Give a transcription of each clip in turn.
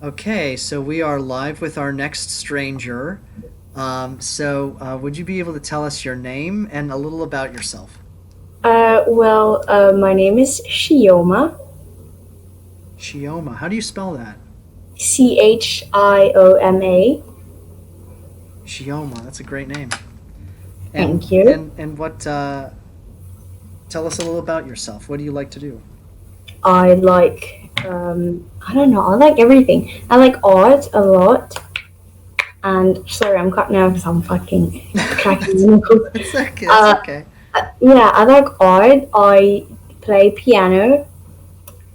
Okay, so we are live with our next stranger. Would you be able to tell us your name and a little about yourself? My name is Chioma. Chioma, how do you spell that? Chioma. Chioma, that's a great name. And Thank you. and what? Tell us a little about yourself. What do you like to do? I don't know, I like everything. I like art a lot. And sorry, I'm cutting out because I'm fucking cracking that's knuckles. that's okay. That's Uh, okay. yeah, I like art. I play piano.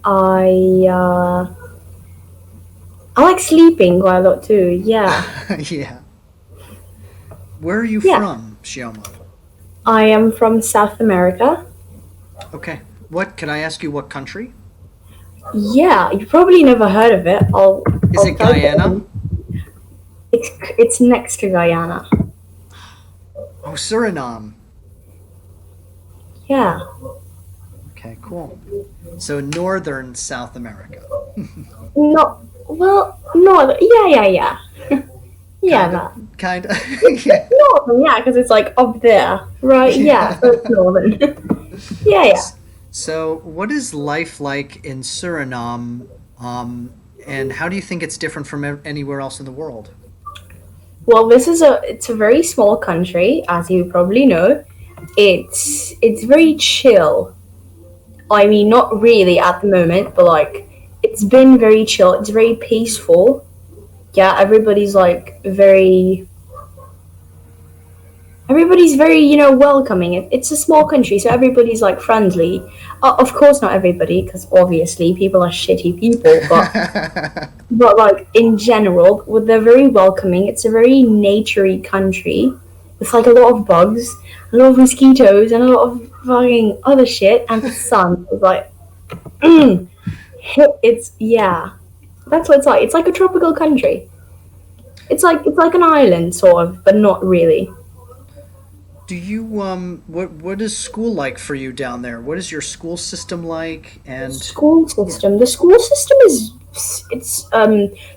I, uh, I like sleeping quite a lot too. Yeah. Yeah. Where are you Yeah. from, Chioma? I am from South America. Okay. What can I ask you? What country? Yeah, you probably never heard of it. Is I'll it tell Guyana? you. It's next to Guyana. Oh, Suriname. Yeah. Okay, cool. So northern South America. No. Well, no. Yeah. Yeah, Kind of, that. kind of. It's Yeah. northern, yeah, because it's like up there, right? Yeah, so it's Yeah. northern. Yeah. So, what is life like in Suriname? And how do you think it's different from anywhere else in the world? Well, it's a very small country, as you probably know. It's very chill. I mean, not really at the moment, but like it's been very chill. It's very peaceful. Yeah, everybody's very welcoming. It's a small country, so everybody's like friendly. Of course not everybody, because obviously people are shitty people, but like in general, they're very welcoming. It's a very naturey country with like a lot of bugs, a lot of mosquitoes, and a lot of fucking other shit, and sun. It's like it's yeah, that's what it's like. It's like a tropical country. It's like an island sort of, but not really. Do you what is school like for you down there? What is your school system like? And School yeah. system. The school system is it's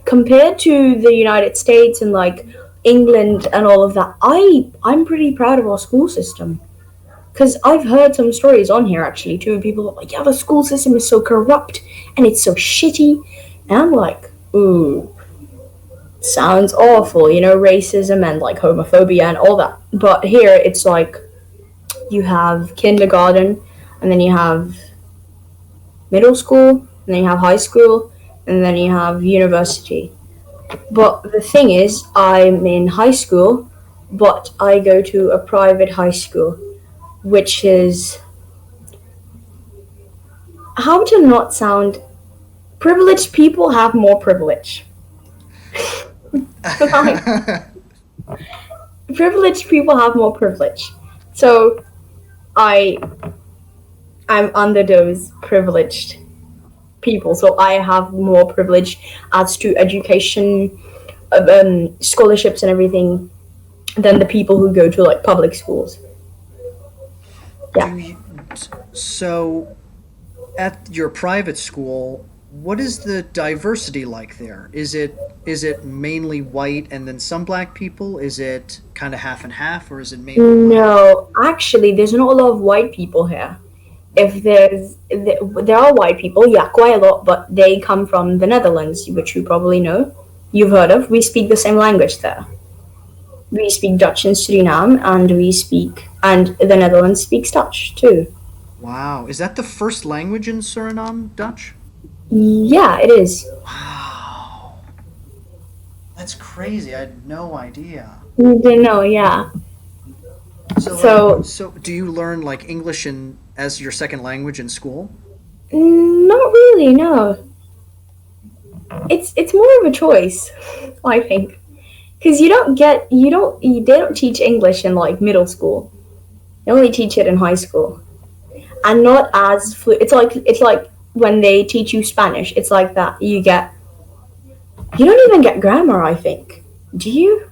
compared to the United States and like England and all of that. I'm pretty proud of our school system because I've heard some stories on here actually too. People are like, yeah, the school system is so corrupt and it's so shitty, and I'm like, ooh, sounds awful. Racism and like homophobia and all that. But here it's like you have kindergarten, and then you have middle school, and then you have high school, and then you have university. But the thing is, I'm in high school, but I go to a private high school, which is how to not sound privileged people have more privilege. Like, privileged people have more privilege. So I I'm under those privileged people, so I have more privilege as to education, scholarships, and everything than the people who go to like public schools. Do Yeah. you so at your private school, what is the diversity like there? Is it mainly white and then some black people? Is it kind of half and half, or is it mainly white? No, actually, there's not a lot of white people here. If there are white people, yeah, quite a lot, but they come from the Netherlands, which you probably know, you've heard of. We speak the same language there. We speak Dutch in Suriname, and the Netherlands speaks Dutch too. Wow, is that the first language in Suriname, Dutch? Yeah, it is. Wow, that's crazy. I had no idea. You didn't know, yeah. So, So do you learn like English in as your second language in school? not really, no. It's more of a choice, I think, because they don't teach English in like middle school. They only teach it in high school, and not as it's like when they teach you Spanish. It's like that. You don't even get grammar. I think. Do you?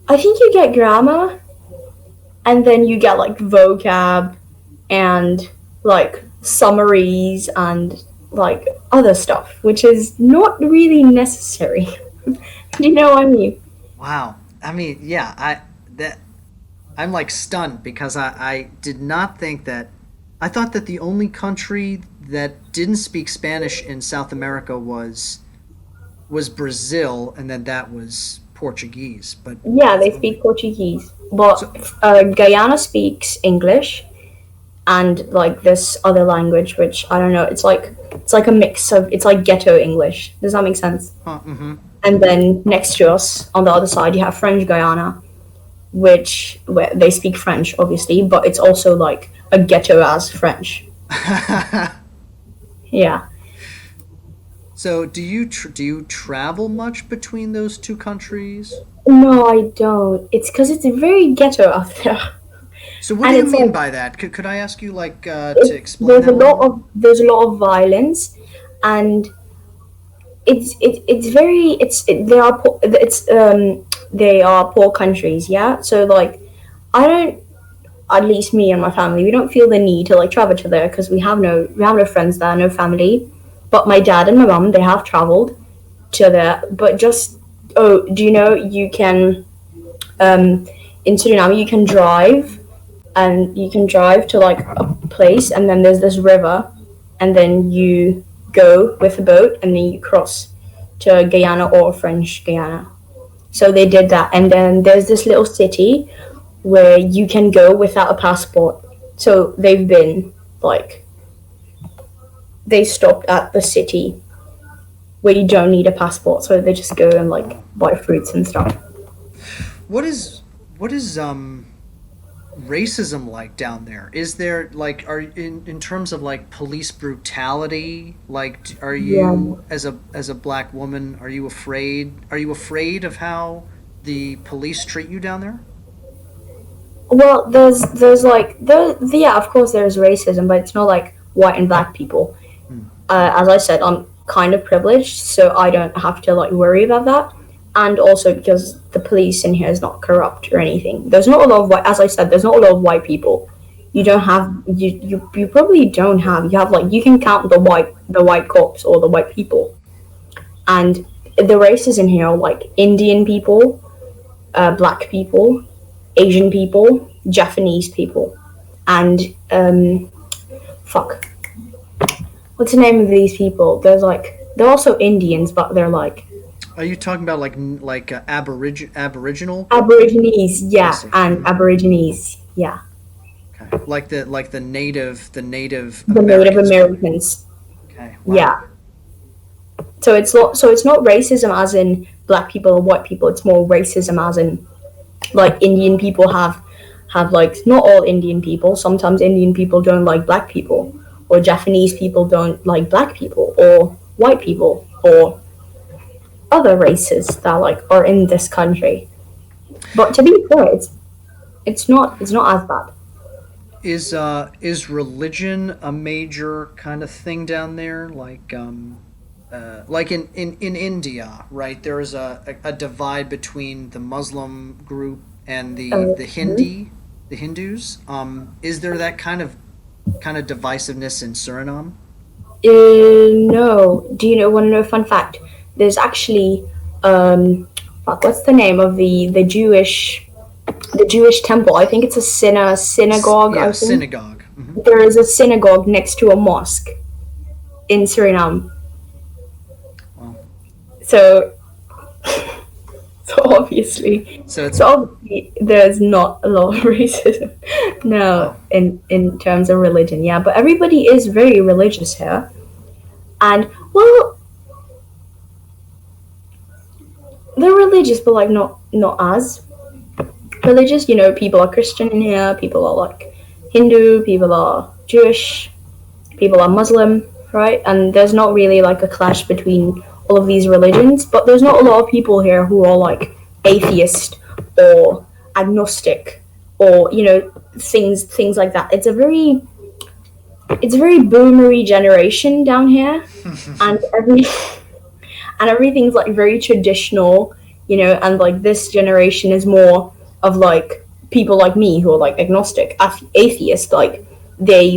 I think you get grammar, and then you get like vocab and like summaries and like other stuff, which is not really necessary. Do you know what I mean? Wow. I mean, yeah, that I'm like stunned because I did not think that. I thought that the only country that didn't speak Spanish in South America was Brazil, and then that was Portuguese. But Yeah, it's they only speak Portuguese, but so. Guyana speaks English and like this other language, which I don't know. It's like a mix of it's like ghetto English. Does that make sense? Mm-hmm. And then next to us on the other side, you have French Guyana, which where they speak French, obviously, but it's also like a ghetto as French. Yeah. So, do you travel much between those two countries? No, I don't. It's because it's very ghetto out there, So, what do and you it's mean like by that? Could I ask you to explain there's a that lot more? of violence, and it's very they are they are poor countries. Yeah, so like I don't, at least me and my family, we don't feel the need to like travel to there because we have no friends there, no family. But my dad and my mum, they have traveled to there. But just oh, do you know you can in Suriname you can drive and you can drive to like a place and then there's this river and then you go with a boat and then you cross to Guyana or French Guyana. So they did that, and then there's this little city where you can go without a passport. So they've been like they stopped at the city where you don't need a passport, so they just go and like Oh. buy fruits and stuff. What is what is racism like down there? Is there like are in terms of like police brutality? Like, are Yeah. you as a black woman? Are you afraid? Are you afraid of how the police treat you down there? Well, there's like yeah, of course there's racism, but it's not like white and black people. Hmm. As I said, I'm kind of privileged, so I don't have to like worry about that. And also because the police in here is not corrupt or anything. There's not a lot of white, as I said, there's not a lot of white people. You don't have you probably don't have you have like you can count the white cops or the white people, and the races in here are like Indian people, black people, Asian people, Japanese people, and fuck, what's the name of these people? There's like they're also Indians, but they're like Are you talking about Aboriginal? Aborigines, I yeah, see. and Aborigines, yeah, Okay. Like the native the Native Americans part. Americans, Okay. Wow. yeah. So it's not racism as in black people or white people. It's more racism as in like Indian people have like not all Indian people. Sometimes Indian people don't like black people, or Japanese people don't like black people, or white people, or other races that like are in this country. But to be fair, it's not as bad. Is religion a major kind of thing down there? Like in India, right? There is a divide between the Muslim group and Mhm. the Hindus. Is there that kind of divisiveness in Suriname? No. Do you know? Want to know a fun fact? There's actually fuck. What's the name of the Jewish temple? I think it's a synagogue. I Yeah, think synagogue. there is a synagogue next to a mosque in Suriname. Well, So so obviously, so it's so obviously, there's not a lot of racism no wow. in terms of religion. Yeah, but everybody is very religious here, and well, they're religious, but like not as religious. You know, people are Christian in here. People are like Hindu. People are Jewish. People are Muslim, right? And there's not really like a clash between all of these religions, but there's not a lot of people here who are like atheist or agnostic or you know things like that. It's a very boomery generation down here, and everything's like very traditional, you know, and like this generation is more of like people like me who are like agnostic, atheist, like they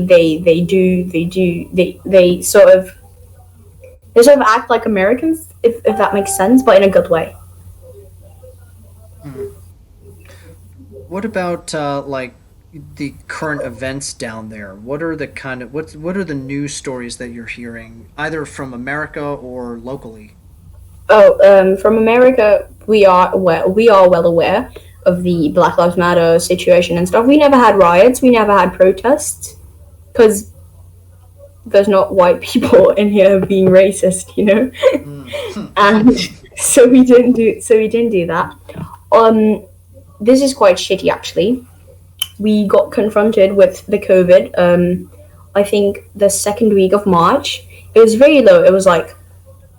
sort of. They sort of act like Americans, if that makes sense, but in a good way. Hmm. What about like the current events down there? What are the kind of what are the news stories that you're hearing, either from America or locally? Oh, from America, we are well aware of the Black Lives Matter situation and stuff. We never had riots, we never had protests, because there's not white people in here being racist, you know. Mm. And so we didn't do that. This is quite shitty actually. We got confronted with the COVID. I think the second week of March. It was very low. It was like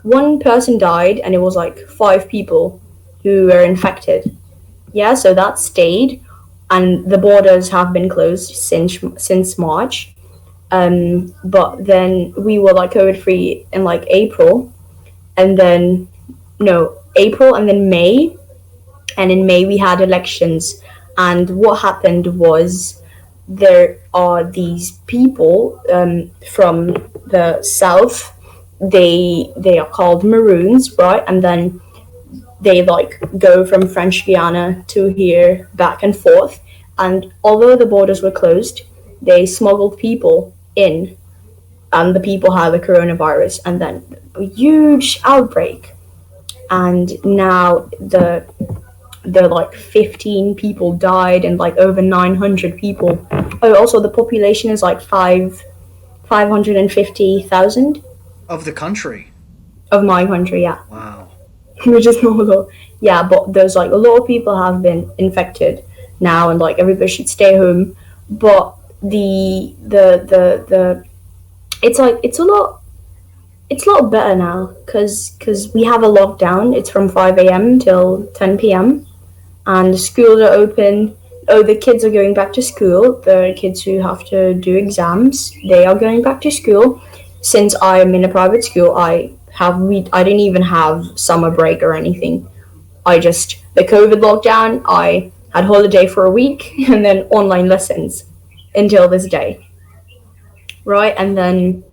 one person died, and it was like five people who were infected. Yeah, so that stayed, and the borders have been closed since March. But then we were like COVID free in like April, and then no April, and then May, and in May we had elections. And what happened was there are these people from the south. They are called Maroons, right? And then they like go from French Guiana to here back and forth. And although the borders were closed, they smuggled people in, and the people had the coronavirus, and then a huge outbreak. And now the like 15 people died, and like over 900 people. Oh, also the population is like 550,000 Of the country. of my country, yeah. Wow. Which is not a lot. Yeah, but there's like a lot of people have been infected now, and like everybody should stay home. But the it's like it's a lot better now, because we have a lockdown. It's from 5 a.m. till 10 p.m. and the schools are open. Oh, the kids are going back to school. The kids who have to do exams, they are going back to school. Since I'm in a private school, I didn't even have summer break or anything. I just the COVID lockdown. I had holiday for a week and then online lessons until this day, right? And then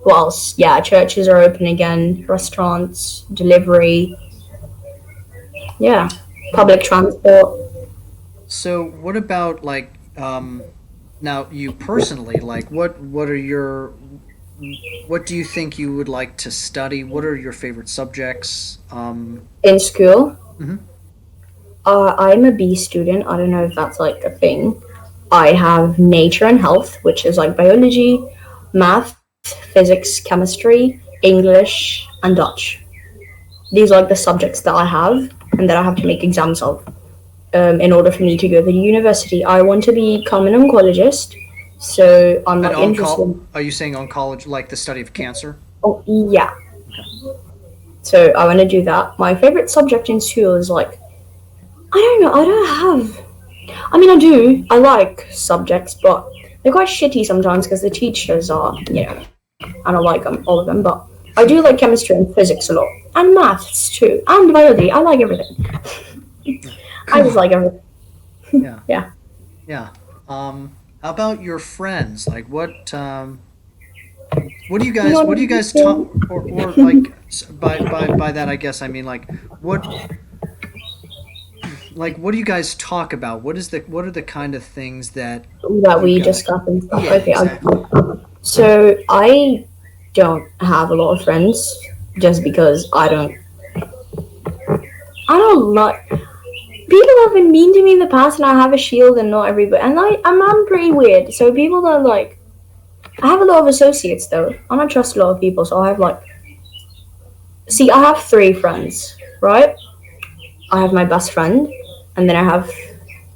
what else? Yeah, churches are open again, restaurants, delivery, yeah, public transport. So what about like now you personally, like what are your what do you think you would like to study? What are your favorite subjects? In school, Mhm. I'm a B student. I don't know if that's like a thing. I have nature and health, which is like biology, math, physics, chemistry, English, and Dutch. These are like the subjects that I have and that I have to make exams of. In order for me to go to the university, I want to become an oncologist. So I'm And like on interested. call, are you saying on college like the study of cancer? Oh, yeah. Okay. So I want to do that. My favorite subject in school is like I don't know. I don't have. I mean, I do. I like subjects, but they're quite shitty sometimes because the teachers are, I don't like them, all of them. But I do like chemistry and physics a lot, and maths too, and biology. I like everything. I just Cool. like everything. Yeah. Yeah. Yeah. How about your friends? Like what do you guys talk or like by that I guess I mean like what do you guys talk about? What are the kind of things that That you we guys? discuss and stuff. Yeah, Okay. exactly. So I don't have a lot of friends just because I don't like. People have been mean to me in the past, and I have a shield, and not everybody. And I'm pretty weird. So people that like, I have a lot of associates though. I don't trust a lot of people, so I have like, see, I have three friends, right? I have my best friend, and then I have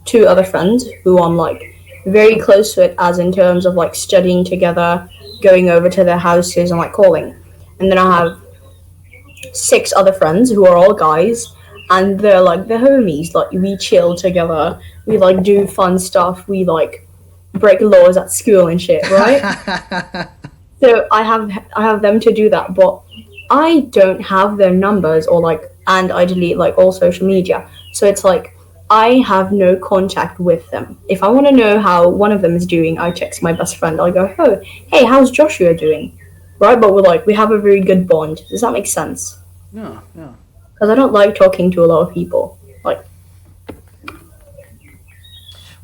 two other friends who I'm like very close with, as in terms of like studying together, going over to their houses, and like calling. And then I have six other friends who are all guys, and they're like the homies. Like we chill together, we like do fun stuff, we like break laws at school and shit, right? So I have them to do that, but I don't have their numbers or like, and I delete like all social media. So it's like I have no contact with them. If I want to know how one of them is doing, I text my best friend. I go, oh, hey, how's Joshua doing? right? But we have a very good bond. Does that make sense? No, no. Because I don't like talking to a lot of people. Like,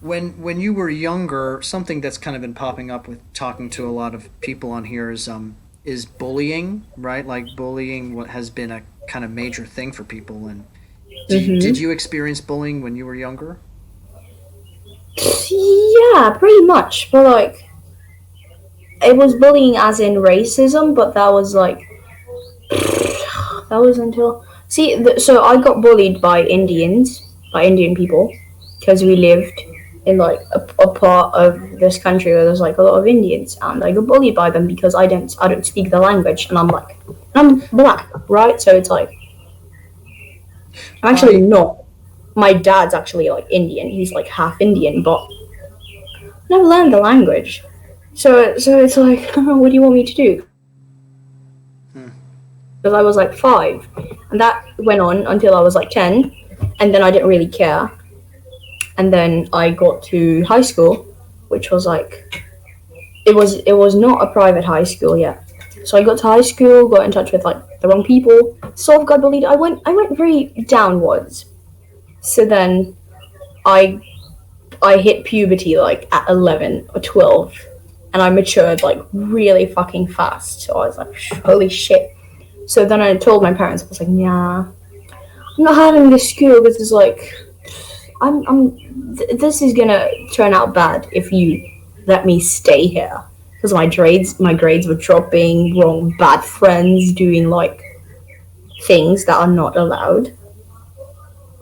When you were younger, something that's kind of been popping up with talking to a lot of people on here is bullying, right? Like bullying what has been a kind of major thing for people. And did mm-hmm. you experience bullying when you were younger? Yeah, pretty much. But like, it was bullying as in racism, but that was like that was until so I got bullied by Indian people, because we lived in like a part of this country where there's like a lot of Indians, and I got bullied by them because I don't speak the language, and I'm black, right? So it's like I'm actually I not. My dad's actually like Indian. He's like half Indian, but I never learned the language. So it's like, what do you want me to do? hmm, Because I was like 5, and that went on until I was like 10, and then I didn't really care. And then I got to high school, which was like it was not a private high school yet. So I got to high school, got in touch with like the wrong people, sort of got bullied. I went very downwards. So then I I hit puberty like at 11 or 12, and I matured like really fucking fast. So I was like, holy shit. So then I told my parents, I was like, nah, I'm not having this school because it's like, this is gonna turn out bad if you let me stay here. Because my grades were dropping, wrong, bad friends, doing like things that are not allowed.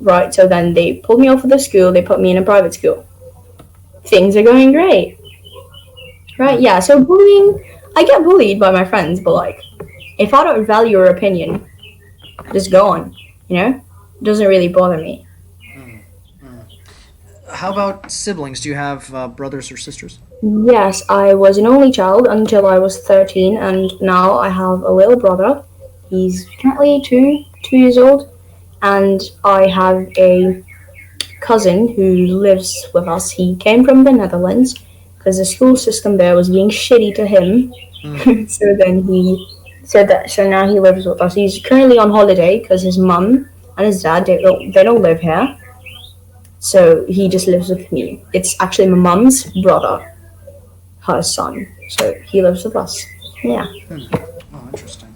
Right, so then they pulled me off of the school, they put me in a private school. Things are going great. Right, hmm. yeah, so bullying, I get bullied by my friends, but like, if I don't value your opinion, just go on, you know? It doesn't really bother me. Mm, mm. How about siblings? Do you have brothers or sisters? Yes, I was an only child until I was 13, and now I have a little brother. He's currently 2 years old, and I have a cousin who lives with us. He came from the Netherlands because the school system there was being shitty to him. Mm, So then he said that. So now he lives with us. He's currently on holiday because his mum and his dad they don't live here. So he just lives with me. It's actually my mum's brother, her son. So he lives with us. Yeah. hmm. Oh, interesting.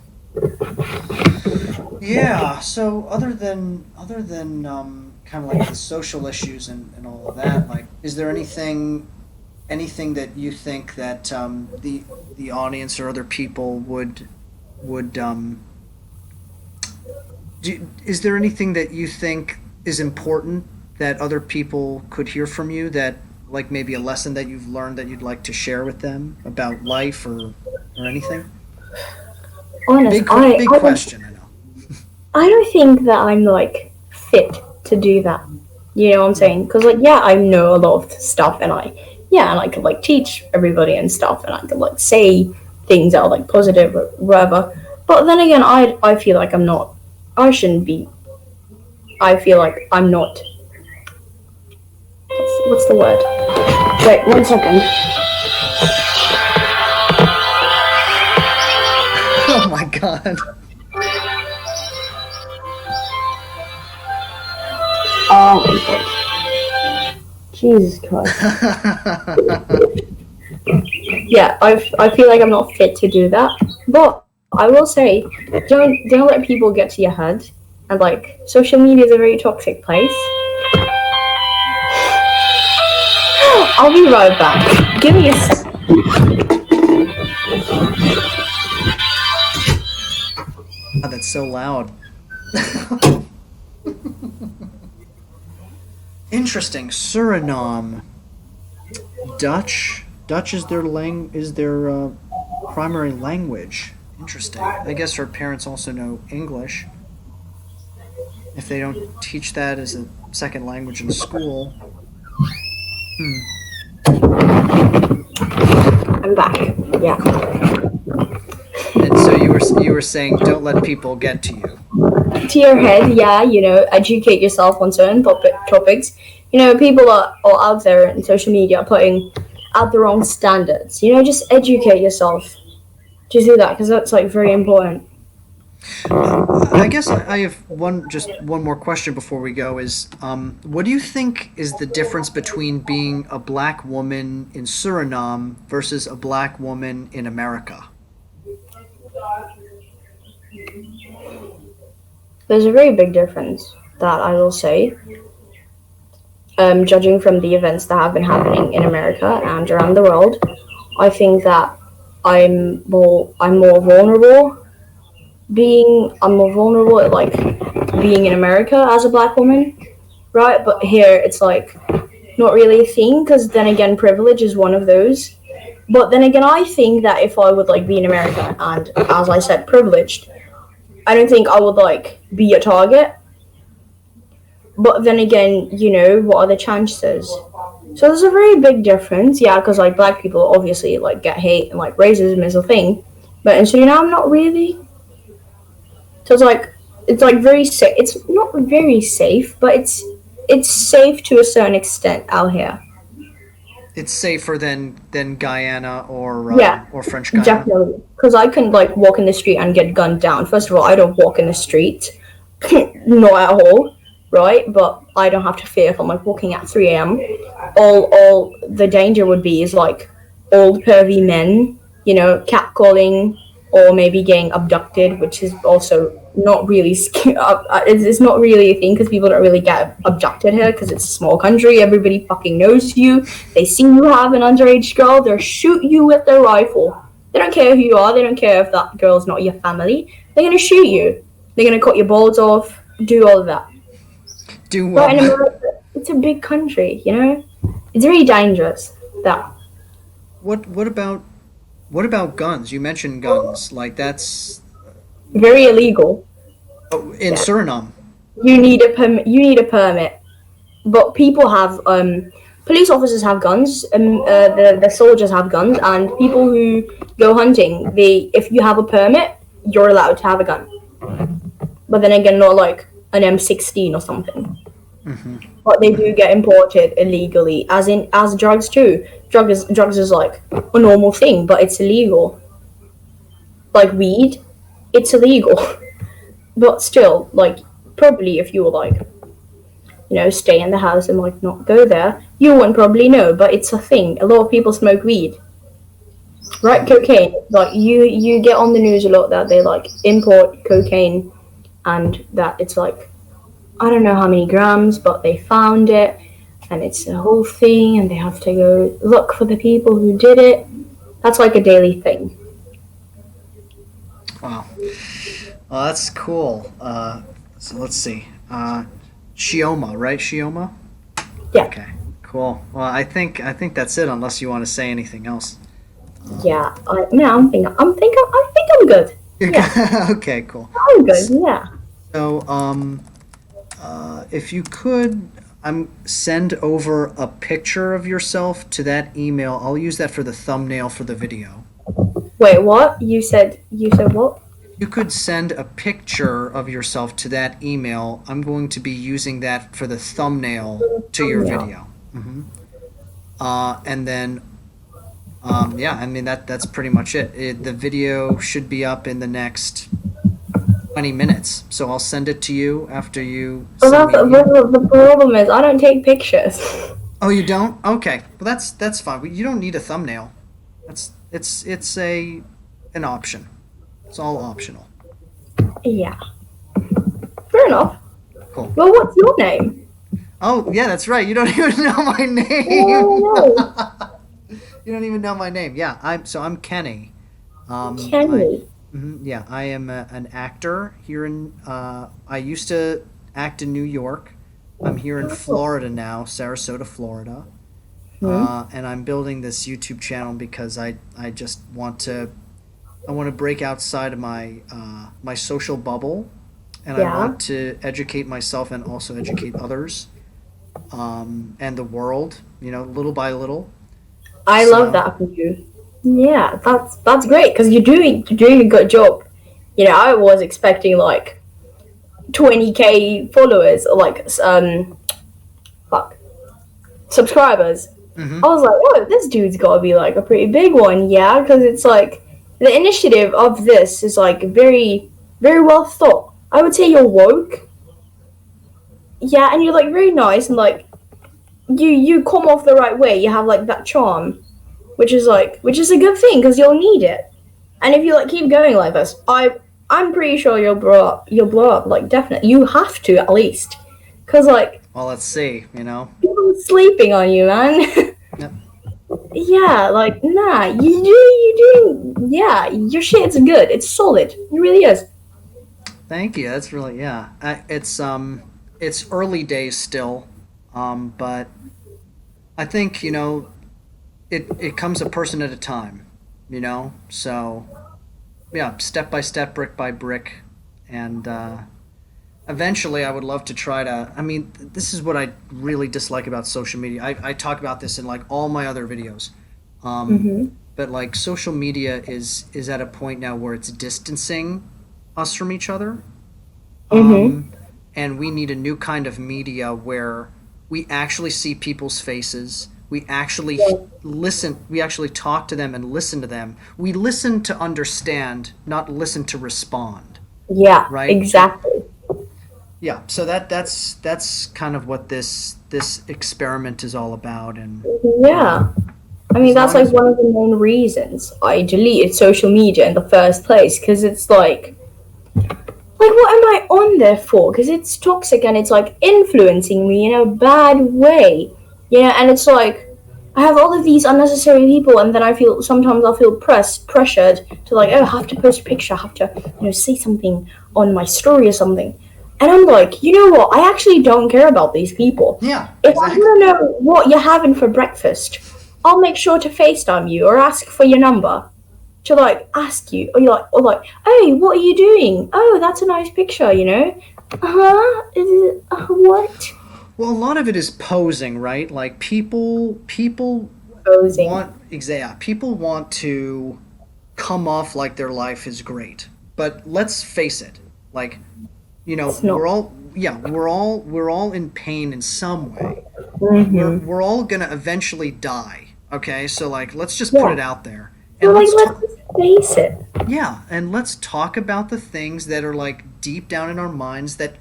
Yeah. So other than kind of like the social issues and all of that, like, is there anything that you think that the audience or other people would is there anything that you think is important that other people could hear from you, that like maybe a lesson that you've learned that you'd like to share with them about life or anything? Honest, Big question, I know. I don't think that I'm like fit to do that. You know what I'm Hmm. saying? Because like, yeah, I know a lot of stuff, and I could like teach everybody and stuff, and I could like say things that are like positive or whatever. But then again, I feel like I'm not. I shouldn't be. I feel like I'm not. What's the word? Wait, 1 second. Oh my god. Oh my god. Jesus Christ. Yeah, I feel like I'm not fit to do that. But I will say, don't let people get to your head. And like, social media is a very toxic place. I'll be right back. Give me a. God, that's so loud. Interesting. Suriname. Dutch is their primary language. Interesting. I guess her parents also know English. If they don't teach that as a second language in school. Hmm. I'm back. Yeah. And so you were saying don't let people get to you. To your head, yeah, educate yourself on certain topics. People are out there in social media putting out the wrong standards. Just educate yourself. Just do that because that's like very important. I guess I have one more question before we go. Is what do you think is the difference between being a black woman in Suriname versus a black woman in America? There's a very big difference that I will say. Judging from the events that have been happening in America and around the world, I think that I'm more vulnerable. I'm more vulnerable at like being in America as a black woman, right? But here it's like not really a thing because then again, privilege is one of those. But then again, I think that if I would like be in America and, as I said, privileged, I don't think I would like be a target. But then again, what are the chances? So there's a very big difference, yeah, because like black people obviously like get hate and like racism is a thing, but in Suriname, not really. So it's like very safe. It's not very safe, but it's safe to a certain extent out here. It's safer than Guyana Yeah, or French Guyana. definitely. Because I can like walk in the street and get gunned down. First of all, I don't walk in the street, not at all, right? But I don't have to fear if I'm like walking at 3 a.m. All the danger would be is like old pervy men, catcalling or maybe getting abducted, which is also not really it's not really a thing because people don't really get abducted here because it's a small country. Everybody fucking knows you. They see you have an underage girl, they'll shoot you with their rifle. They don't care who you are. They don't care if that girl's not your family. They're gonna shoot you. They're gonna cut your balls off. Do all of that. Do But in America, it's a big country. It's very dangerous. That what about what about guns? You mentioned guns. Like that's very illegal. in Yeah. Suriname. You need a permit. But people have police officers have guns. The soldiers have guns, and people who go hunting, they if you have a permit, you're allowed to have a gun. But then again, not like an M16 or something. But they do get imported illegally, as drugs too. Drugs is like a normal thing, but it's illegal. Like weed, it's illegal. But still, like probably if you were like stay in the house and like not go there, you wouldn't probably know. But it's a thing. A lot of people smoke weed, right? Cocaine. Like you get on the news a lot that they like import cocaine, and that it's like I don't know how many grams, but they found it, and it's a whole thing, and they have to go look for the people who did it. That's like a daily thing. Wow. Well, that's cool. So let's see. Chioma, right? Chioma. Yeah, Okay. Cool. Well, I think that's it. Unless you want to say anything else. yeah. No, I think I'm good. Yeah, Okay. Cool. I'm good. Yeah. So, if you could, send over a picture of yourself to that email. I'll use that for the thumbnail for the video. Wait, what? You said what? You could send a picture of yourself to that email. I'm going to be using that for the thumbnail to your Yeah. video. And then, yeah, I mean that's pretty much it. The video should be up in the next 20 minutes. So I'll send it to you after you Well, send me. the problem is I don't take pictures. Oh, you don't? Okay. Well, that's fine. You don't need a thumbnail. It's an option. It's all optional. Yeah. Fair enough. Cool. Well, what's your name? Oh, yeah, that's right. You don't even know my name. Oh, You don't even know my name. Yeah, I'm Kenny. no. I Kenny. yeah, I am an actor here in. I used to act in New York. I'm here in Florida now, Sarasota, Florida, and I'm building this YouTube channel because I just I want to break outside of my social bubble, and I Yeah. want to educate myself and also educate others, and the world. Little by little. I love So. that for you. Yeah, that's great because you're doing a good job. I was expecting like 20K followers or like fuck subscribers. Hmm. I was like, oh, this dude's got to be like a pretty big one, yeah, because it's like the initiative of this is like very, very well thought. I would say you're woke, yeah, and you're like very nice and like you come off the right way. You have like that charm, which is a good thing because you'll need it. And if you like keep going like this, I'm pretty sure you'll blow up. You'll blow up, like definitely. You have to at least, because like Well, let's see. You know. people are sleeping on you, man. Yep. Yeah, like nah, you doing yeah, your shit's good. It's solid. It really is. Thank you. That's really yeah. It's early days still, but I think it comes a person at a time. So yeah, step by step, brick by brick, and eventually I would love to try to. I mean, this is what I really dislike about social media. I talk about this in like all my other videos. Mm-hmm. But like social media is at a point now where it's distancing us from each other. Mm-hmm. Um, and we need a new kind of media where we actually see people's faces. We actually Yeah. listen. We actually talk to them and listen to them. We listen to understand, not listen to respond. Yeah, Right? exactly. Yeah. So that's kind of what this experiment is all about. And Yeah. I mean, as that's long like as one of the main reasons I deleted social media in the first place because it's like what am I on there for? Because it's toxic and it's like influencing me in a bad way, and it's like I have all of these unnecessary people, and then I feel pressured to like, oh, I have to post a picture, I have to say something on my story or something, and I'm like, you know what? I actually don't care about these people. yeah, If I exactly. want to know what you're having for breakfast, I'll make sure to FaceTime you or ask for your number to like ask you, or like, hey, what are you doing? Oh, that's a nice picture, Uh-huh. What? Well, a lot of it is posing, right? Like people Posing. people want to come off like their life is great. But let's face it, like, It's not. we're all in pain in some way. We're Mm-hmm. we're all going to eventually die, okay? So like let's just put Yeah. it out there. So And like, let's let's talk just face it. yeah, and let's talk about the things that are like deep down in our minds that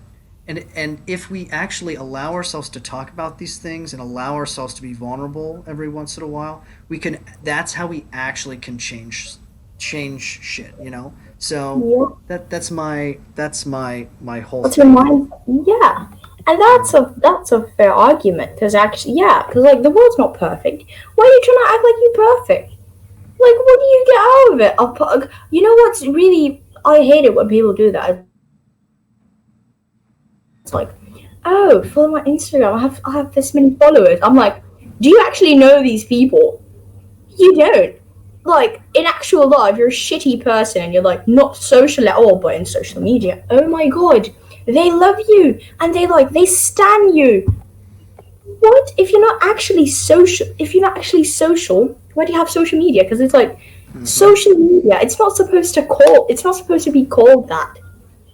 and if we actually allow ourselves to talk about these things and allow ourselves to be vulnerable every once in a while, we can that's how we actually can change shit. So Yeah. that's my whole What's your thing. mind? Yeah. And that's a fair argument because actually, yeah, because like the world's not perfect. Why are you trying to act like you're perfect? Like, what do you get out of it? You know what's really I hate it when people do that. It's like, oh, follow my Instagram. I have this many followers. I'm like, do you actually know these people? You don't. Like in actual life, you're a shitty person and you're like not social at all. But in social media, oh my god, they love you and they stan you. What if you're not actually social? If you're not actually social, why do you have social media? Because it's like Hmm. social media. It's not supposed to call. It's not supposed to be called that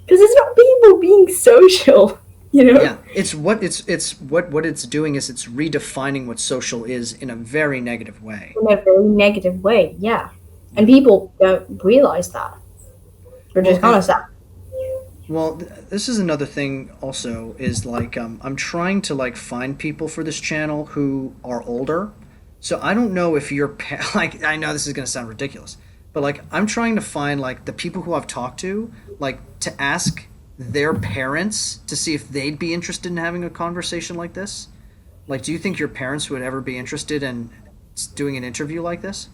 because it's not people being social. You know. Yeah, it's what it's doing is it's redefining what social is in a very negative way. In a very negative way. Yeah, and Yeah. people don't realize that. They're Well, just kind and of sad. this is another thing also is like I'm trying to like find people for this channel who are older. So I don't know if you're like I know this is going to sound ridiculous, but like I'm trying to find like the people who I've talked to like to ask their parents to see if they'd be interested in having a conversation like this. Like do you think your parents would ever be interested in doing an interview like this?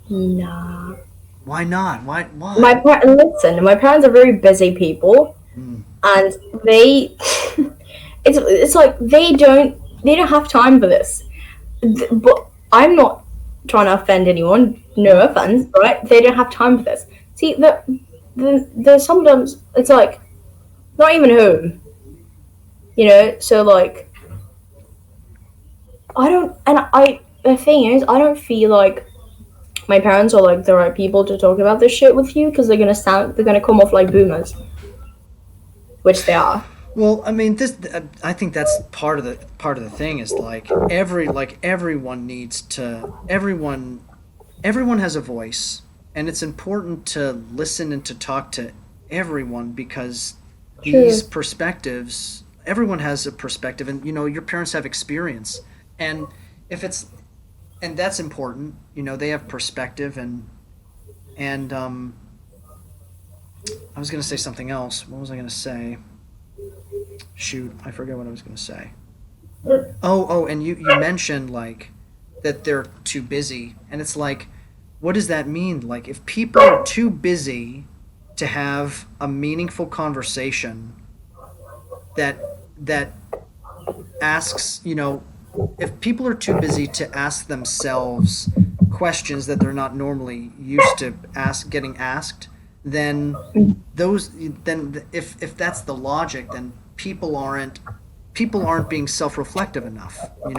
Nah. Why not? Why? Listen, my parents are very busy people, Mm, and they, it's like they don't have time for this. But I'm not trying to offend anyone. No offense, right? They don't have time for this. See, the sometimes it's like not even home, So like I don't, and I the thing is I don't feel like my parents are like the right people to talk about this shit with you because they're gonna come off like boomers, which they are. well, I mean, this. I think that's part of the thing is like everyone needs to everyone has a voice, and it's important to listen and to talk to everyone because these True. perspectives, everyone has a perspective, and your parents have experience, and if it's and that's important. They have perspective, and I was going to say something else. What was I going to say? Shoot, I forget what I was going to say. Oh, and you mentioned like that they're too busy, and it's like, what does that mean? Like, if people are too busy to have a meaningful conversation that that asks, if people are too busy to ask themselves questions that they're not normally used to getting asked, then if that's the logic, then people aren't being self-reflective enough, and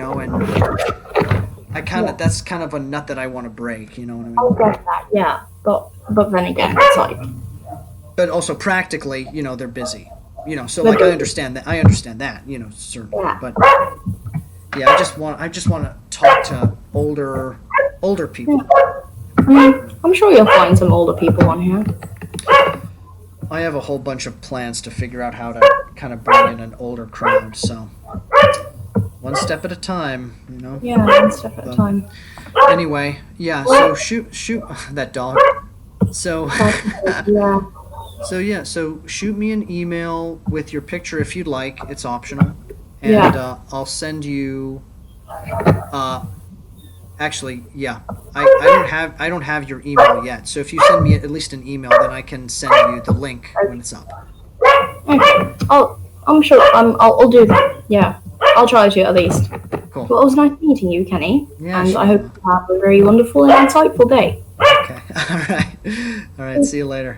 I kind Yeah, of that's kind of a nut that I want to break, you know what I I'll mean? get that. Yeah, but then again, it's like But also practically, they're busy. So the like big, I understand that, certainly. yeah. But yeah, I just want to talk to older people. I'm sure you'll find some older people on here. I have a whole bunch of plans to figure out how to kind of bring in an older crowd, so one step at a time. Yeah, one step at a But time. anyway, yeah, so shoot that dog. So But yeah, so shoot me an email with your picture if you'd like. It's optional, and yeah. I'll send you. Uh, actually, yeah, I don't have your email yet. So if you send me at least an email, then I can send you the link when it's up. Okay. I'm sure. I'll do that. Yeah, I'll try to at least. Cool. Well, it was nice meeting you, Kenny, Yeah, and I hope Shioma. you have a very wonderful and insightful day. Okay. All right. All right. See you later.